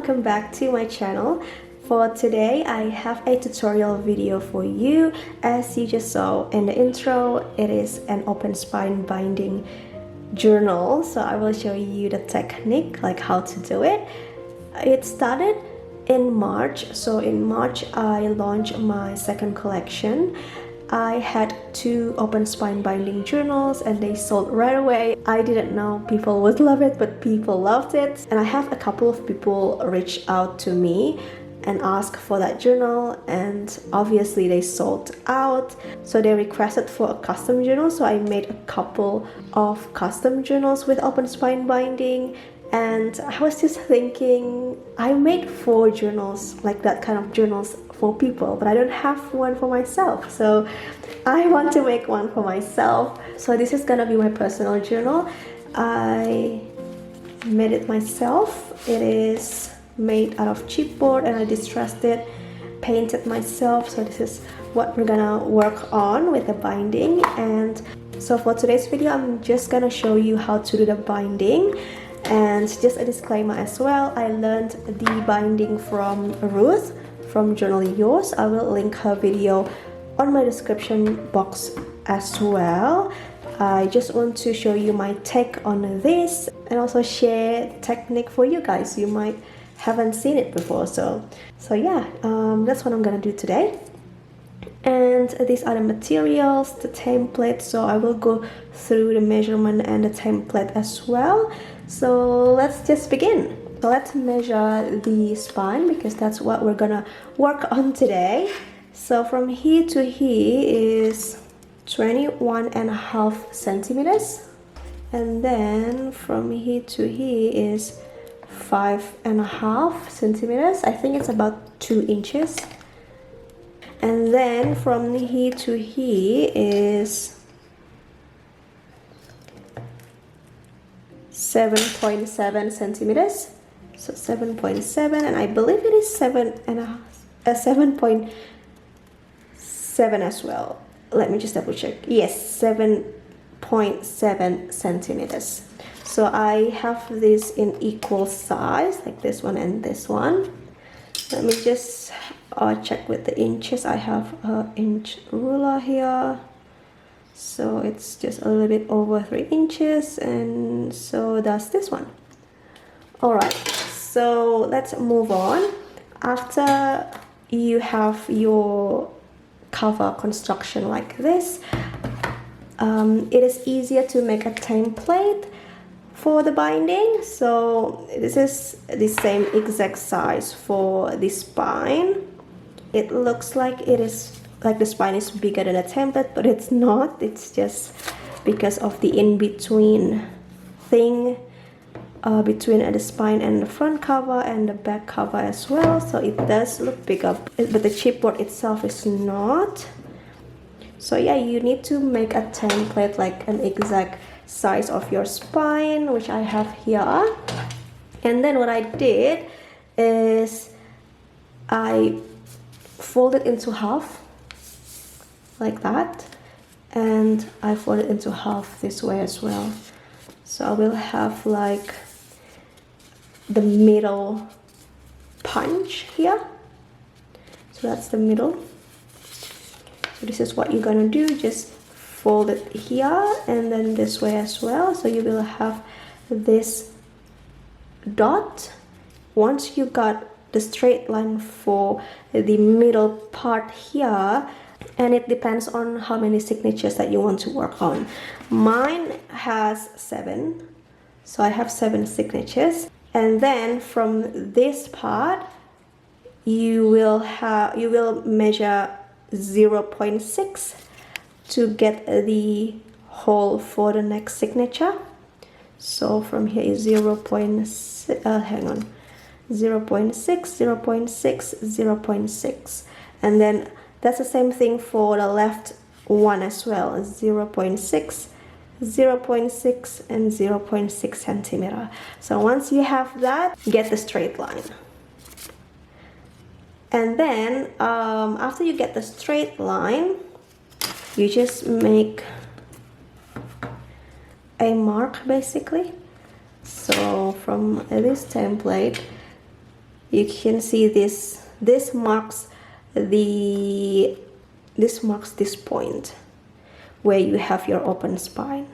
welcome back to my channel. For today I have a tutorial video for you. As you just saw in the intro, it is an open spine binding journal, so I will show you the technique, like how to do it. It started in March, so in March I launched my second collection. I had 2 open spine binding journals and they sold right away. I didn't know people would love it, but people loved it. And I have a couple of people reach out to me and ask for that journal, and obviously they sold out. So they requested for a custom journal, so I made a couple of custom journals with open spine binding. And I was just thinking, I made 4 journals, like that kind of journals for people, but I don't have one for myself, so I want to make one for myself. So this is gonna be my personal journal. I made it myself. It is made out of chipboard and I distressed it, painted myself. So this is what we're gonna work on with the binding. And so for today's video, I'm just gonna show you how to do the binding. And just a disclaimer as well, I learned the binding from Ruth from Journal Yours. I will link her video on my description box as well. I just want to show you my take on this and also share technique for you guys. You might haven't seen it before, so yeah, that's what I'm gonna do today. And these are the materials, the template, so I will go through the measurement and the template as well. So let's just begin. So let's measure the spine because that's what we're gonna work on today. So from here to here is 21.5 centimeters, and then from here to here is 5.5 centimeters. I think it's about 2 inches. And then from here to here is 7.7 centimeters. So 7.7, and I believe it is 7.7 as well. Let me just double check. Yes, 7.7 centimeters. So I have this in equal size, like this one and this one. Let me just check with the inches. I have an inch ruler here. So it's just a little bit over 3 inches, and so does this one. Alright, so let's move on. After you have your cover construction like this, it is easier to make a template for the binding. So this is the same exact size for the spine. It looks like it is like the spine is bigger than a template, but it's not. It's just because of the in-between thing between the spine and the front cover and the back cover as well. So it does look bigger, but the chipboard itself is not. So yeah, you need to make a template like an exact size of your spine, which I have here. And then what I did is I fold it into half like that, and I fold it into half this way as well. So I will have like the middle punch here. So that's the middle. So this is what you're gonna do, just fold it here and then this way as well. So you will have this dot. Once you got the straight line for the middle part here, and it depends on how many signatures that you want to work on. Mine has 7, so I have 7 signatures. And then from this part you will measure 0.6 to get the hole for the next signature. So from here is 0.6, 0.6, 0.6, 0.6, and then that's the same thing for the left one as well. 0.6, 0.6, and 0.6 centimeter. So once you have that, get the straight line. And then after you get the straight line, you just make a mark basically. So from this template, you can see this marks this point where you have your open spine,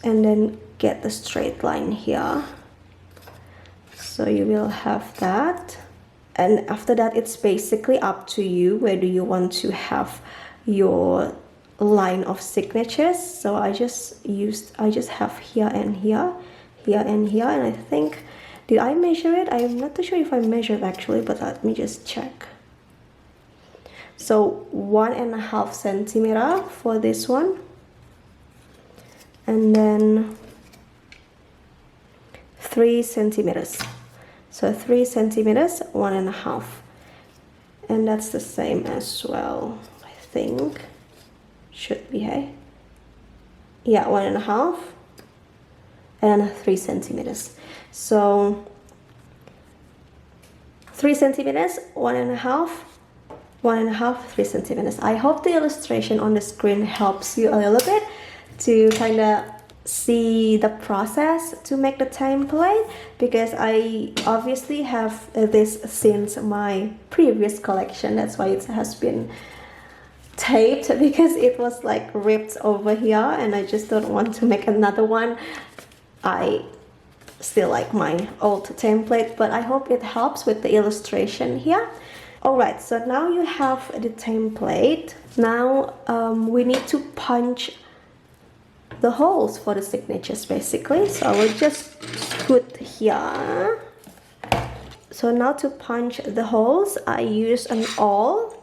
and then get the straight line here. So you will have that, and after that it's basically up to you whether you want to have your line of signatures. So I just have here and here, here and here, and I think, did I measure it? I'm not too sure if I measured actually, but let me just check. So 1.5 centimeter for this one, and then 3 centimeters. So 3 centimeters, 1.5, and that's the same as well, I think. Should be, hey? Yeah, 1.5 and 3 centimeters. So 3 centimeters, 1.5, 1.5, 3 centimeters. I hope the illustration on the screen helps you a little bit to kind of see the process to make the template, because I obviously have this since my previous collection. That's why it has been taped, because it was like ripped over here, and I just don't want to make another one. I still like my old template, but I hope it helps with the illustration here. Alright, so now you have the template. Now we need to punch the holes for the signatures basically. So I will just put here. So now to punch the holes, I use an awl.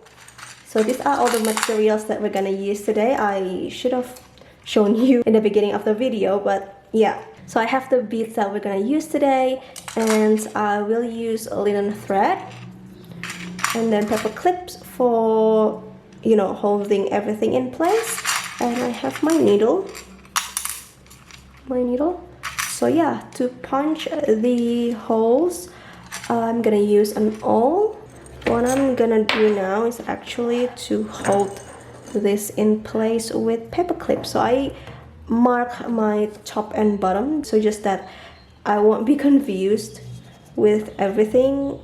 So these are all the materials that we're gonna use today. I should have shown you in the beginning of the video, but yeah. So I have the beads that we're gonna use today, and I will use a linen thread, and then paper clips for, you know, holding everything in place. And I have my needle. So yeah, to punch the holes, I'm gonna use an awl. What I'm gonna do now is actually to hold this in place with paper clips. So I mark my top and bottom, so just that I won't be confused with everything,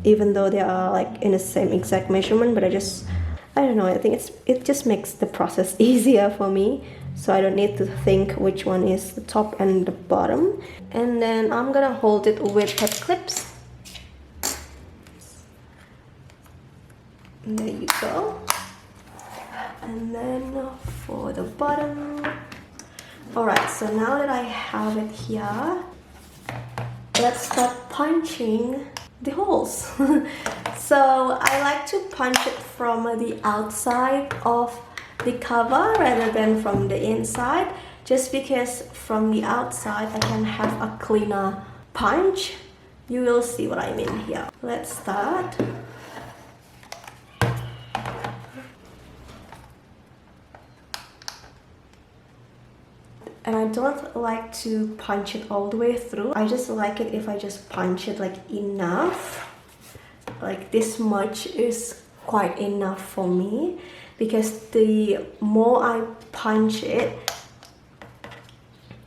even though they are like in the same exact measurement. But I don't know, I think it just makes the process easier for me, so I don't need to think which one is the top and the bottom. And then I'm gonna hold it with paper clips. And there you go. And then for the bottom. Alright, so now that I have it here, let's start punching the holes. So I like to punch it from the outside of the cover rather than from the inside, just because from the outside I can have a cleaner punch. You will see what I mean here. Let's start. And I don't like to punch it all the way through. I just like it if I just punch it like enough. Like this much is quite enough for me, because the more I punch it,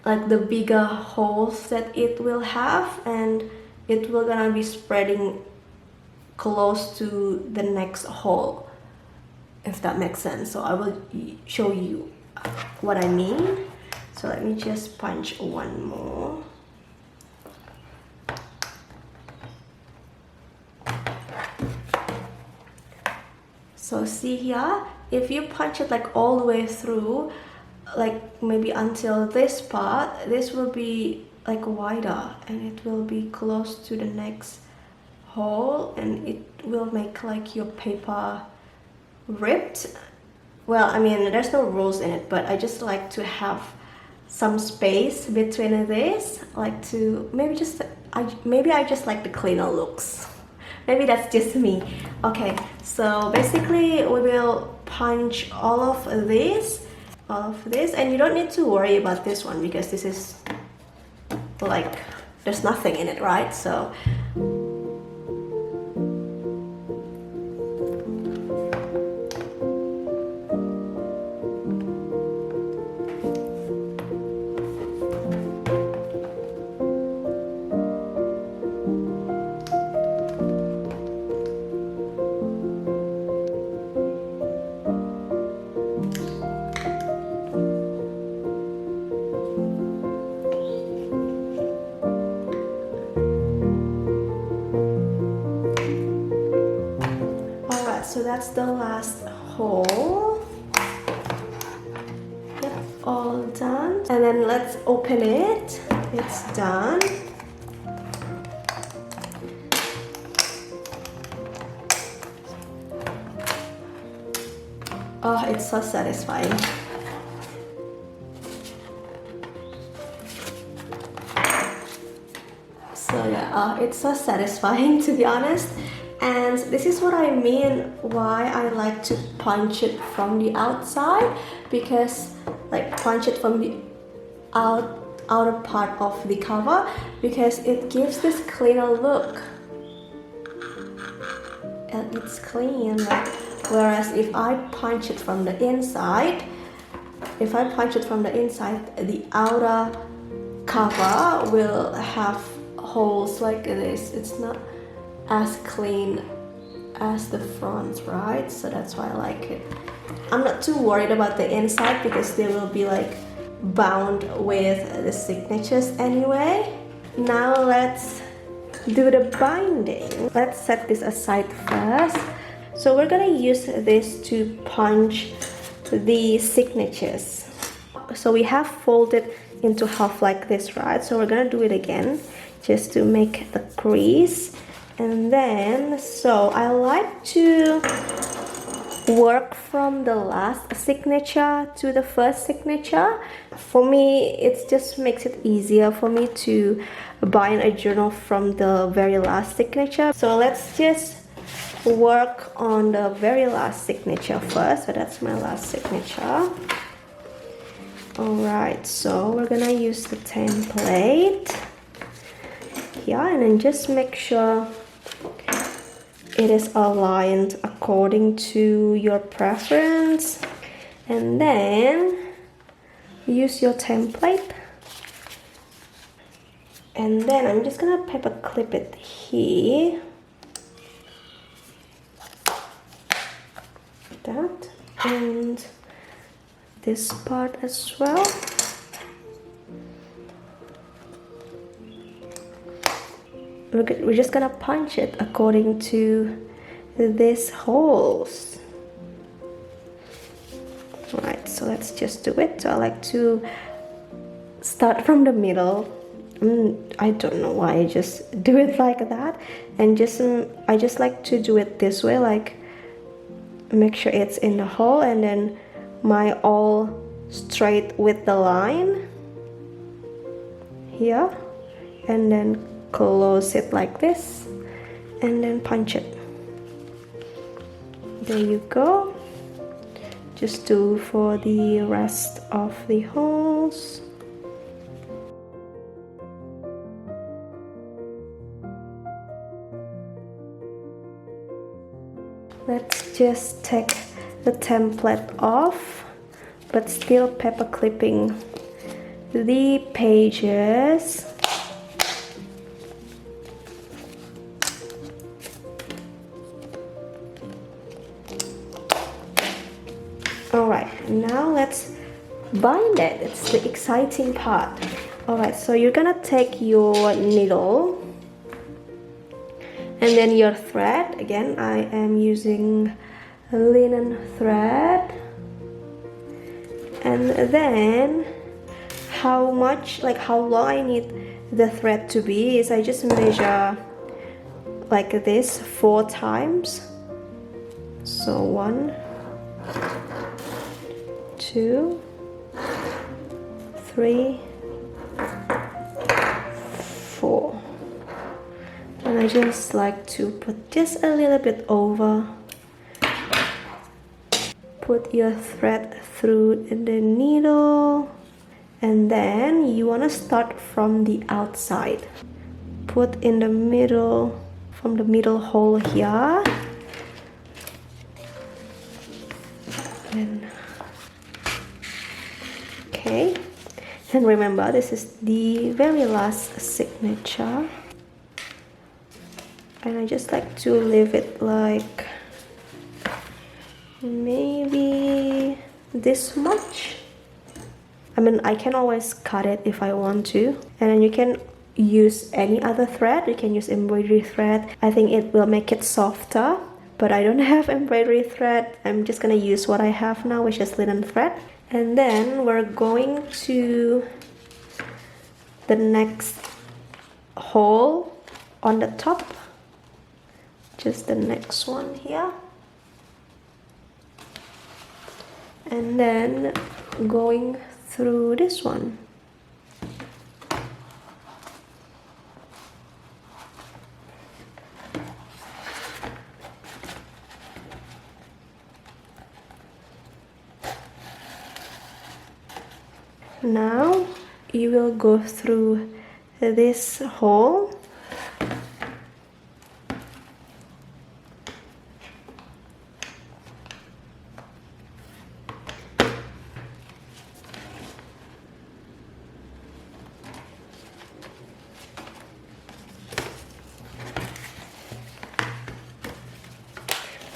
like the bigger holes that it will have, and it will gonna be spreading close to the next hole, if that makes sense. So I will show you what I mean. So let me just punch one more. So see here, if you punch it like all the way through, like maybe until this part, this will be like wider, and it will be close to the next hole, and it will make like your paper ripped. Well, I mean, there's no rules in it, but I just like to have some space between this, like to maybe I just like the cleaner looks. Maybe that's just me. Okay, so basically we will punch all of this, and you don't need to worry about this one, because this is like, there's nothing in it, right? So that's the last hole. Yep, all done. And then let's open it. It's done. Oh, it's so satisfying. So yeah, it's so satisfying, to be honest. And this is what I mean why I like to punch it from the outside, because like punch it from the outer part of the cover, because it gives this cleaner look. And it's clean, right? Whereas if I punch it from the inside, the outer cover will have holes like this. It's not as clean as the front, right? So that's why I like it. I'm not too worried about the inside because they will be like bound with the signatures anyway. Now let's do the binding. Let's set this aside first. So we're gonna use this to punch the signatures. So we have folded into half like this, right? So we're gonna do it again just to make the crease. And then, so I like to work from the last signature to the first signature. For me, it just makes it easier for me to bind a journal from the very last signature. So let's just work on the very last signature first. So that's my last signature. Alright, so we're gonna use the template. Yeah, and then just make sure it is aligned according to your preference, and then use your template, and then I'm just gonna paper clip it here, that, and this part as well. We're just gonna punch it according to these holes. Alright, so let's just do it. So I like to start from the middle. I don't know why I just do it like that, and I just like to do it this way, like make sure it's in the hole, and then my all straight with the line here, and then close it like this, and then punch it. There you go. Just do for the rest of the holes. Let's just take the template off, but still paper clipping the pages. Alright, now let's bind it. It's the exciting part. Alright, so you're gonna take your needle and then your thread. Again, I am using linen thread. And then how long I need the thread to be is I just measure like this 4 times. So 1, 2, 3, 4, and I just like to put just a little bit over. Put your thread through the needle, and then you want to start from the outside. Put in the middle, from the middle hole here, and okay, and remember this is the very last signature, and I just like to leave it like maybe this much. I mean, I can always cut it if I want to, and then you can use any other thread. You can use embroidery thread. I think it will make it softer, but I don't have embroidery thread. I'm just gonna use what I have now, which is linen thread. And then we're going to the next hole on the top, just the next one here, and then going through this one. Now you will go through this hole,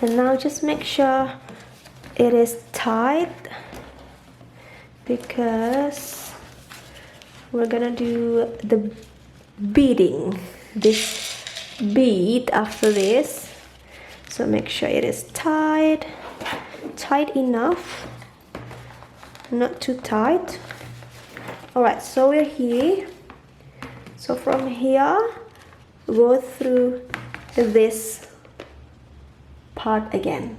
and now just make sure it is tight, because we're gonna do the beading, this bead after this. So make sure it is tight enough, not too tight. Alright, so we're here. So from here, go through this part again.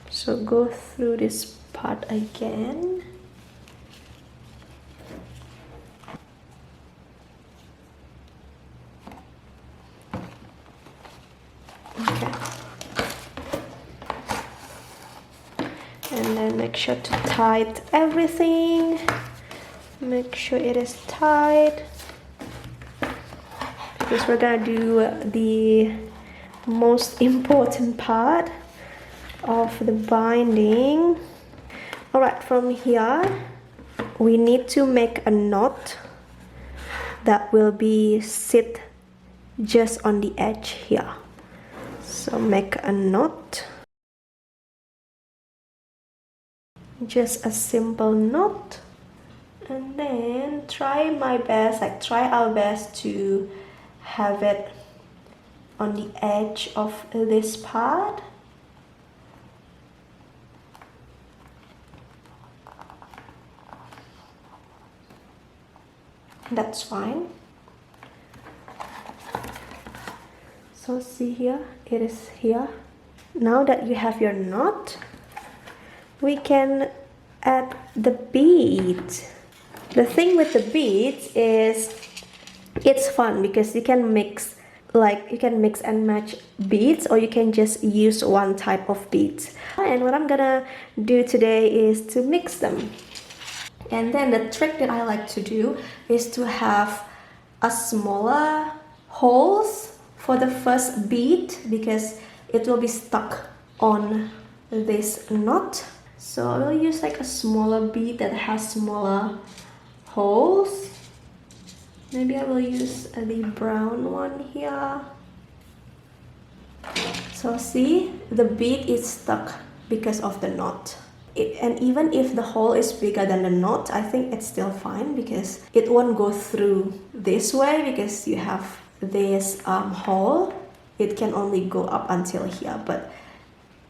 So go through this part again. Okay. And then make sure to tight everything. Make sure it is tight, because we're gonna do the most important part of the binding. Alright, from here we need to make a knot that will be sit just on the edge here. So make a knot, just a simple knot, and then try our best to have it on the edge of this part. That's fine. So see here, it is here. Now that you have your knot, we can add the beads. The thing with the beads is it's fun because you can mix and match beads, or you can just use one type of beads. And what I'm gonna do today is to mix them. And then the trick that I like to do is to have a smaller holes for the first bead, because it will be stuck on this knot. So I will use like a smaller bead that has smaller holes. Maybe I will use the brown one here. So see, the bead is stuck because of the knot. And even if the hole is bigger than the knot, I think it's still fine, because it won't go through this way, because you have this hole. It can only go up until here, but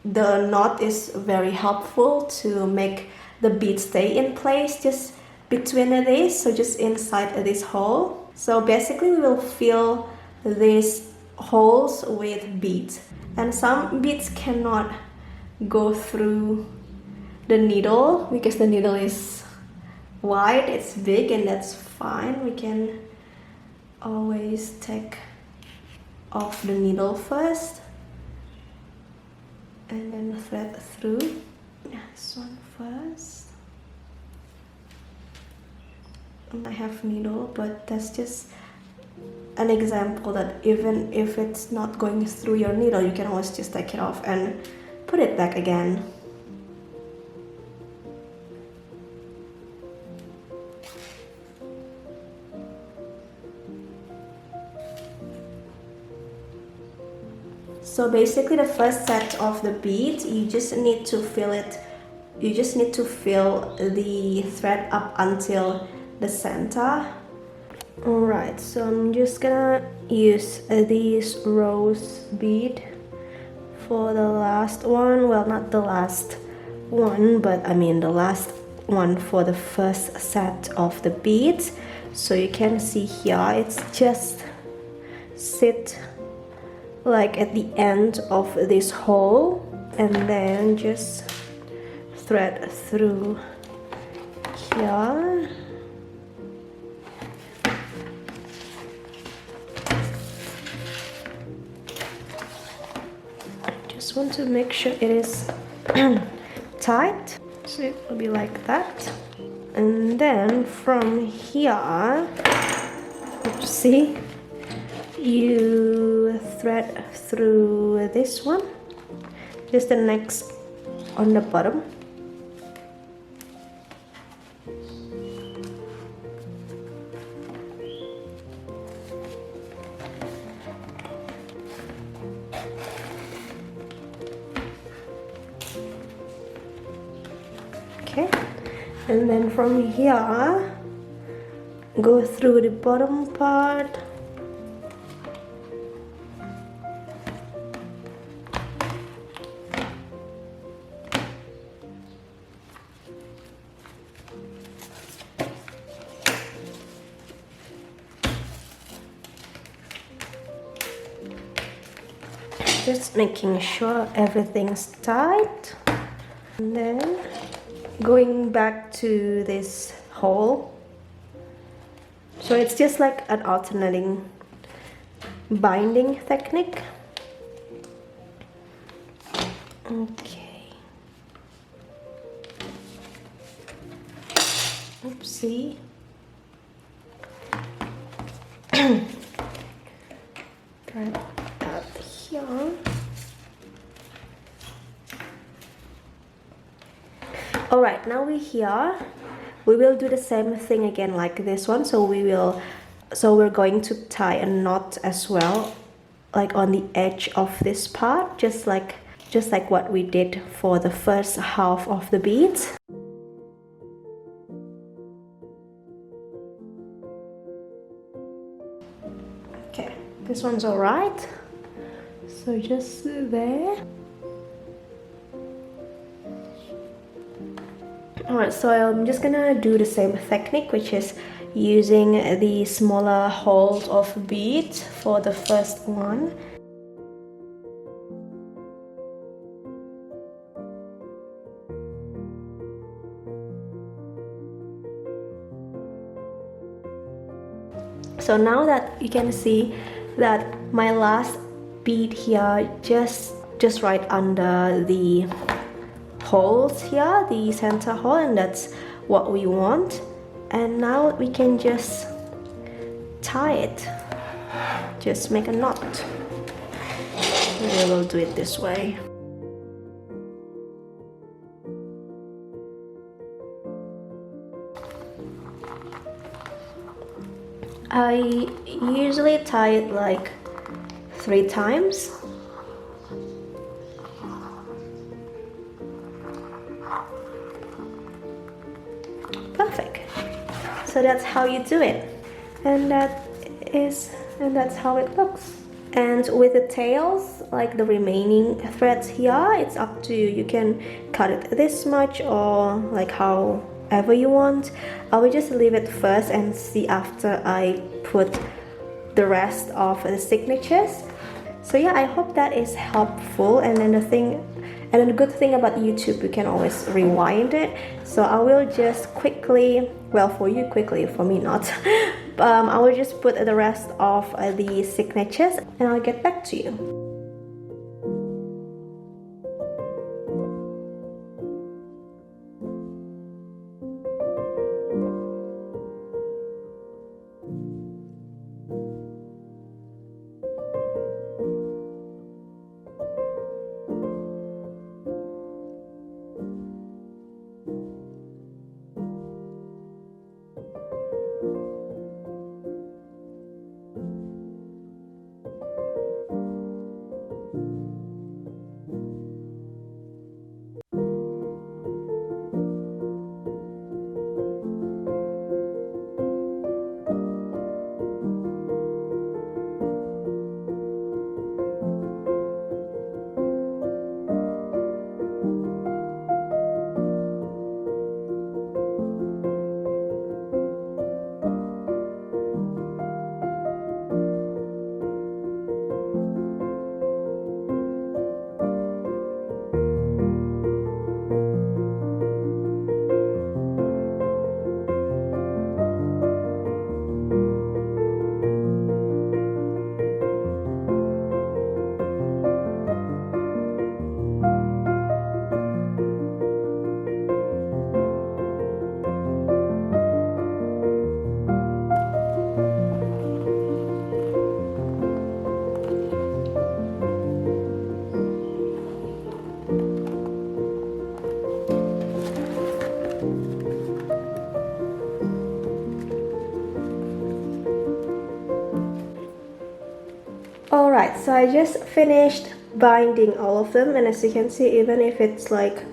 the knot is very helpful to make the bead stay in place just between this, so just inside this hole. So basically we will fill these holes with beads, and some beads cannot go through the needle because the needle is wide, it's big, and that's fine. We can always take off the needle first and then thread through. This one first. I have needle, but that's just an example that even if it's not going through your needle, you can always just take it off and put it back again. So basically the first set of the beads, you just need to fill it, you just need to fill the thread up until the center. Alright, so I'm just gonna use this rose bead for the last one. Well, not the last one, but I mean the last one for the first set of the beads. So you can see here, it's just sit like at the end of this hole, and then just thread through here. Just want to make sure it is tight, so it will be like that. And then from here, see, you thread through this one, just the next on the bottom. Okay, and then from here, go through the bottom part. Just making sure everything's tight, and then going back to this hole. So it's just like an alternating binding technique. Okay. Oopsie. Thread out here. Alright, now we're here. We will do the same thing again like this one. So we're going to tie a knot as well, like on the edge of this part, just like what we did for the first half of the beads. Okay, this one's alright. So just there. Alright, so I'm just gonna do the same technique, which is using the smaller holes of beads for the first one. So now that you can see that my last bead here just right under the holes here, the center hole, and that's what we want. And now we can just tie it, just make a knot. We will do it this way. I usually tie it like 3 times. Perfect. So that's how you do it, and that's how it looks. And with the tails, like the remaining threads here, it's up to you. You can cut it this much or like however you want. I will just leave it first and see after I put the rest of the signatures. So yeah, I hope that is helpful. And then the good thing about YouTube, you can always rewind it. So I will just quickly, well, for you quickly, for me not. I will just put the rest of the signatures and I'll get back to you. Alright, so I just finished binding all of them, and as you can see, even if it's like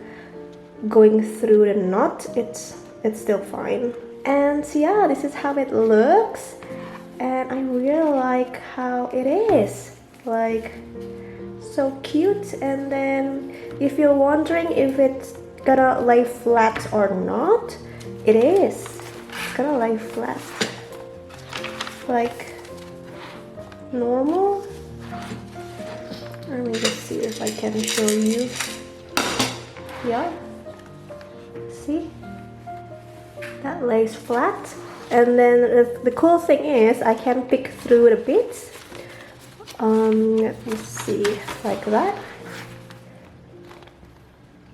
going through the knot, it's still fine. And yeah, this is how it looks, and I really like how it is, like so cute. And then if you're wondering if it's gonna lay flat or not, it is. It's gonna lay flat, like normal. Let me just see if I can show you. Yeah, see, that lays flat. And then the cool thing is I can pick through the bits. Let me see, like that.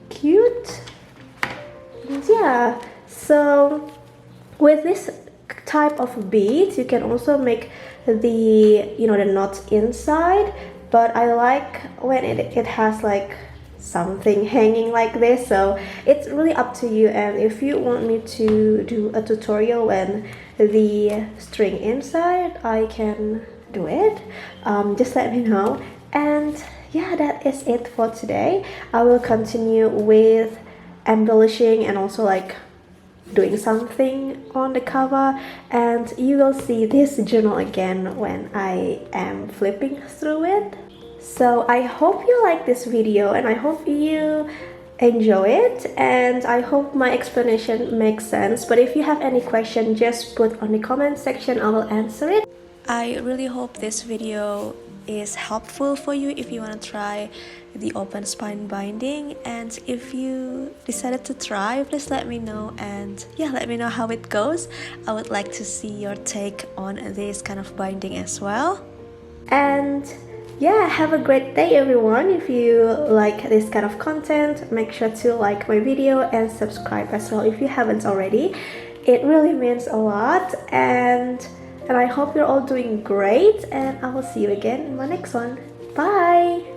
Cute. And yeah, so with this type of beads you can also make the the knots inside, but I like when it has like something hanging like this, so it's really up to you. And if you want me to do a tutorial when the string inside, I can do it. Just let me know. And yeah, that is it for today. I will continue with embellishing and also like doing something on the cover, and you will see this journal again when I am flipping through it. So I hope you like this video, and I hope you enjoy it, and I hope my explanation makes sense. But if you have any question, just put on the comment section, I will answer it. I really hope this video is helpful for you if you want to try the open spine binding. And if you decided to try, please let me know, and yeah, let me know how it goes. I would like to see your take on this kind of binding as well. And yeah, have a great day everyone. If you like this kind of content, make sure to like my video and subscribe as well if you haven't already. It really means a lot, and I hope you're all doing great, and I will see you again in my next one. Bye!